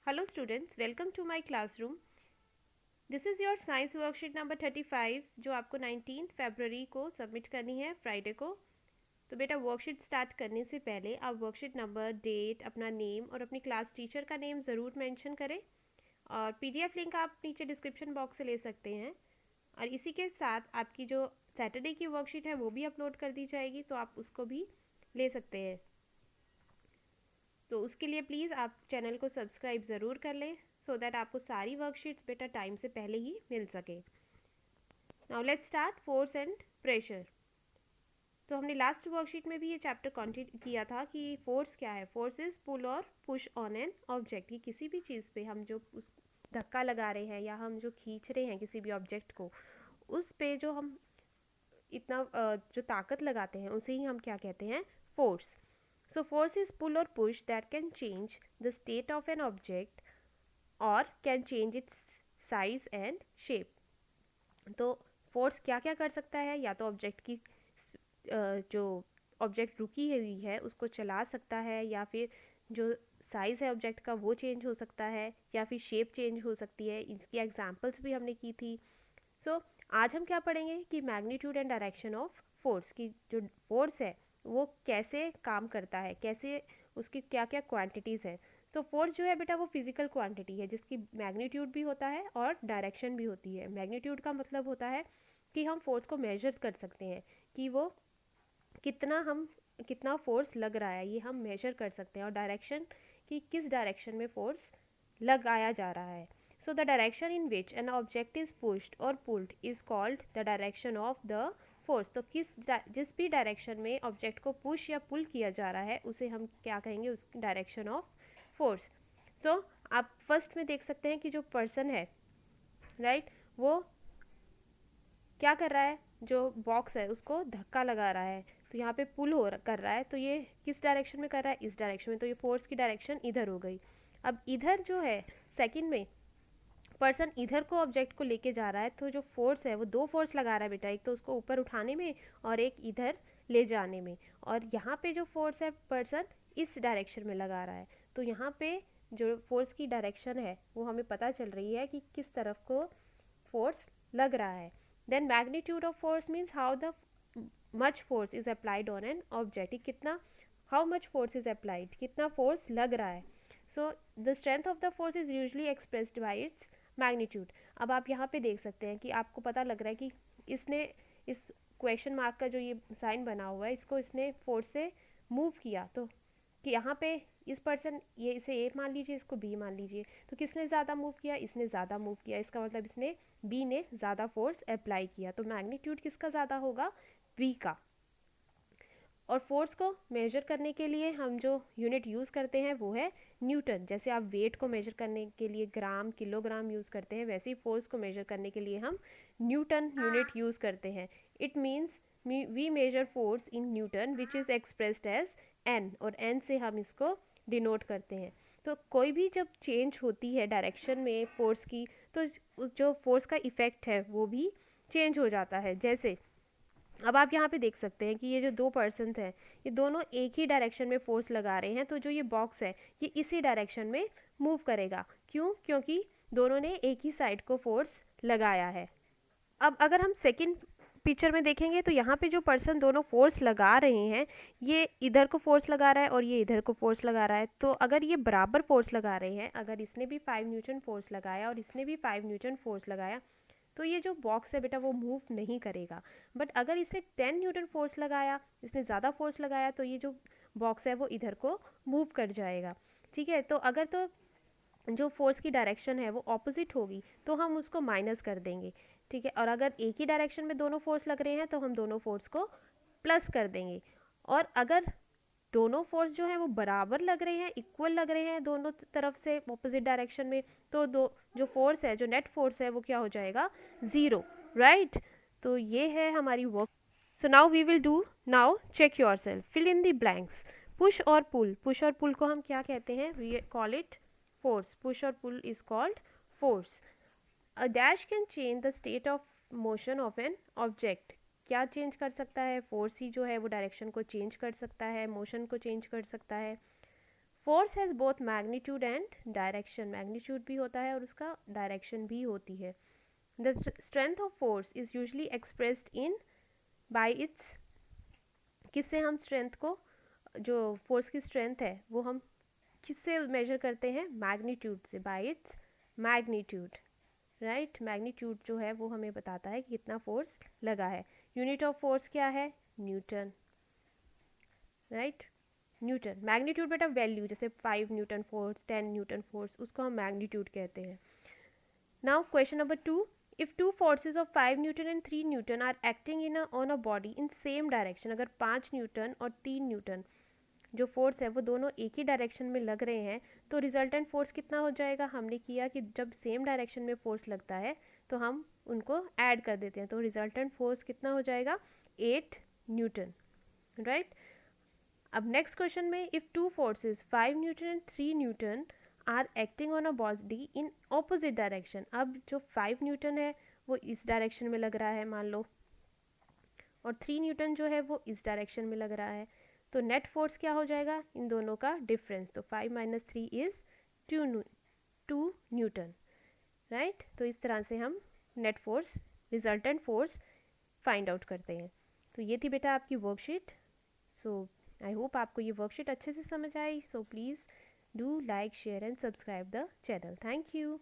Hello students, welcome to my classroom. This is your science worksheet number 35 जो आपको 19 फरवरी को submit करनी है फ्राइडे को। तो बेटा वर्कशीट स्टार्ट करने से पहले आप वर्कशीट नंबर, डेट, अपना नेम और अपनी क्लास टीचर का नेम ज़रूर मेंशन करें और पीडीएफ लिंक आप नीचे डिस्क्रिप्शन बॉक्स से ले सकते हैं। और इसी के साथ आपकी जो सैटरडे की वर्कशीट है वो भी अपलोड कर दी जाएगी, तो आप उसको भी ले सकते हैं। तो उसके लिए प्लीज़ आप चैनल को सब्सक्राइब ज़रूर कर लें सो दैट आपको सारी वर्कशीट्स बेटा टाइम से पहले ही मिल सके। Now let's start force and pressure. तो हमने लास्ट वर्कशीट में भी ये चैप्टर कंटिन्यू किया था कि फोर्स क्या है। फोर्स इज पुल और पुश ऑन एन ऑब्जेक्ट, कि किसी भी चीज़ पे हम जो उस धक्का लगा रहे हैं या हम जो खींच रहे हैं किसी भी ऑब्जेक्ट को, उस पे जो हम इतना जो ताकत लगाते हैं उसे ही हम क्या कहते हैं, force. So force is pull or push that can change the state of an object or can change its size and shape. तो फोर्स क्या क्या कर सकता है, या तो ऑब्जेक्ट की जो ऑब्जेक्ट रुकी हुई है उसको चला सकता है, या फिर जो साइज़ है ऑब्जेक्ट का वो चेंज हो सकता है, या फिर शेप चेंज हो सकती है। इसकी एग्जांपल्स भी हमने की थी। सो आज हम क्या पढ़ेंगे कि magnitude and direction of force, की जो फोर्स है वो कैसे काम करता है, कैसे उसकी क्या क्या क्वांटिटीज़ है। तो फोर्स जो है बेटा वो फिजिकल क्वांटिटी है जिसकी मैग्नीट्यूड भी होता है और डायरेक्शन भी होती है। मैग्नीट्यूड का मतलब होता है कि हम फोर्स को मेजर कर सकते हैं कि वो कितना फोर्स लग रहा है, ये हम मेजर कर सकते हैं। और डायरेक्शन कि किस डायरेक्शन में फोर्स लगाया जा रहा है। So the direction in which an object is pushed or pulled is called the direction of the force. तो जिस भी डायरेक्शन में ऑब्जेक्ट को पुश या पुल किया जा रहा है उसे हम क्या कहेंगे, उस डायरेक्शन ऑफ फोर्स। सो आप फर्स्ट में देख सकते हैं कि जो पर्सन है राइट, वो क्या कर रहा है, जो बॉक्स है उसको धक्का लगा रहा है। तो यहाँ पे पुल कर रहा है, तो ये किस डायरेक्शन में कर रहा है, इस डायरेक्शन में। तो ये फोर्स की डायरेक्शन इधर हो गई। अब इधर जो है सेकंड में पर्सन इधर को ऑब्जेक्ट को लेके जा रहा है, तो जो फोर्स है वो दो फोर्स लगा रहा है बेटा, एक तो उसको ऊपर उठाने में और एक इधर ले जाने में। और यहाँ पे जो फोर्स है पर्सन इस डायरेक्शन में लगा रहा है। तो यहाँ पे जो फोर्स की डायरेक्शन है वो हमें पता चल रही है कि किस तरफ को फोर्स लग रहा है। Then magnitude of force means how the much force is applied on an object, कितना how much force is applied, कितना फोर्स लग रहा है। So the strength of the force is usually expressed by its magnitude. अब आप यहाँ पे देख सकते हैं कि आपको पता लग रहा है कि इसने इस क्वेश्चन मार्क का जो ये साइन बना हुआ है इसको इसने फोर्स से मूव किया, तो कि यहाँ पे इस पर्सन, ये इसे ए मान लीजिए, इसको बी मान लीजिए। तो किसने ज़्यादा मूव किया, इसने ज़्यादा मूव किया, इसका मतलब इसने बी ने ज़्यादा फोर्स अप्लाई किया। तो मैग्नीट्यूड किसका ज़्यादा होगा, बी का। और फोर्स को मेजर करने के लिए हम जो यूनिट यूज़ करते हैं वो है न्यूटन। जैसे आप वेट को मेजर करने के लिए ग्राम, किलोग्राम यूज़ करते हैं, वैसे ही फोर्स को मेजर करने के लिए हम न्यूटन यूनिट यूज़ करते हैं। It means we measure force in newton which is expressed as N, और एन से हम इसको डिनोट करते हैं। तो कोई भी जब चेंज होती है डायरेक्शन में फोर्स की, तो जो फोर्स का इफ़ेक्ट है वो भी चेंज हो जाता है। जैसे अब आप यहाँ पे देख सकते हैं कि ये जो दो पर्सन हैं ये दोनों एक ही डायरेक्शन में फोर्स लगा रहे हैं, तो जो ये बॉक्स है ये इसी डायरेक्शन में मूव करेगा। क्यों, क्योंकि दोनों ने एक ही साइड को फोर्स लगाया है। अब अगर हम सेकंड पिक्चर में देखेंगे तो यहाँ पे जो पर्सन दोनों फोर्स लगा रहे हैं, ये इधर को फोर्स लगा रहा है और ये इधर को फोर्स लगा रहा है। तो अगर ये बराबर फोर्स लगा रहे हैं, अगर इसने भी 5 न्यूटन फोर्स लगाया और इसने भी 5 न्यूटन फोर्स लगाया, तो ये जो बॉक्स है बेटा वो मूव नहीं करेगा। बट अगर इसने 10 न्यूटन फोर्स लगाया, इसने ज़्यादा फोर्स लगाया, तो ये जो बॉक्स है वो इधर को मूव कर जाएगा। ठीक है, तो अगर तो जो फोर्स की डायरेक्शन है वो ऑपोजिट होगी तो हम उसको माइनस कर देंगे। ठीक है, और अगर एक ही डायरेक्शन में दोनों फोर्स लग रहे हैं तो हम दोनों फोर्स को प्लस कर देंगे। और अगर दोनों फोर्स जो है वो बराबर लग रहे हैं, इक्वल लग रहे हैं दोनों तरफ से ऑपोजिट डायरेक्शन में, तो दो जो फोर्स है, जो नेट फोर्स है वो क्या हो जाएगा, ज़ीरो। राइट, तो ये है हमारी work. So now we will do, now check yourself, fill in the blanks. Push or pull, push or पुल को हम क्या कहते हैं, we call it force. Push or pull is called force. A dash can change the state of motion of an object. क्या change कर सकता है, force ही जो है वो डायरेक्शन को चेंज कर सकता है, मोशन को चेंज कर सकता है। Force has both magnitude and direction, magnitude भी होता है और उसका डायरेक्शन भी होती है. The strength of force is usually expressed in by it's, किससे हम स्ट्रेंथ को, जो फोर्स की स्ट्रेंथ है वो हम किससे मेजर करते हैं, मैग्नीट्यूड से, bye its magnitude. Right, magnitude जो है वो हमें बताता है कि कितना फोर्स लगा है. यूनिट ऑफ फोर्स क्या है, न्यूटन. Right, Newton. मैग्नीट्यूड बेटा वैल्यू, जैसे 5 न्यूटन फोर्स, 10 न्यूटन फोर्स, उसको हम मैग्नीट्यूड कहते हैं. Now question number 2. If two forces of 5 Newton and 3 Newton are acting on a body in same direction, अगर 5 Newton और 3 न्यूटन जो फोर्स है वो दोनों एक ही डायरेक्शन में लग रहे हैं, तो रिजल्टेंट फोर्स कितना हो जाएगा. हमने किया कि जब सेम डायरेक्शन में फोर्स लगता है तो हम उनको ऐड कर देते हैं, तो रिजल्टेंट फोर्स कितना हो जाएगा, 8 न्यूटन. राइट. अब नेक्स्ट क्वेश्चन में, if two forces 5 newton and 3 newton are acting on a body in opposite direction. अब जो 5 न्यूटन है वो इस डायरेक्शन में लग रहा है मान लो, और 3 न्यूटन जो है वो इस डायरेक्शन में लग रहा है, तो नेट फोर्स क्या हो जाएगा, इन दोनों का डिफरेंस. तो 5 माइनस 3 इज़ 2 न्यूटन. राइट. तो इस तरह से हम net force, resultant force find out करते हैं. तो ये थी बेटा आपकी वर्कशीट. सो आई होप आपको ये वर्कशीट अच्छे से समझ आई. So please do like, share and subscribe the channel. Thank you.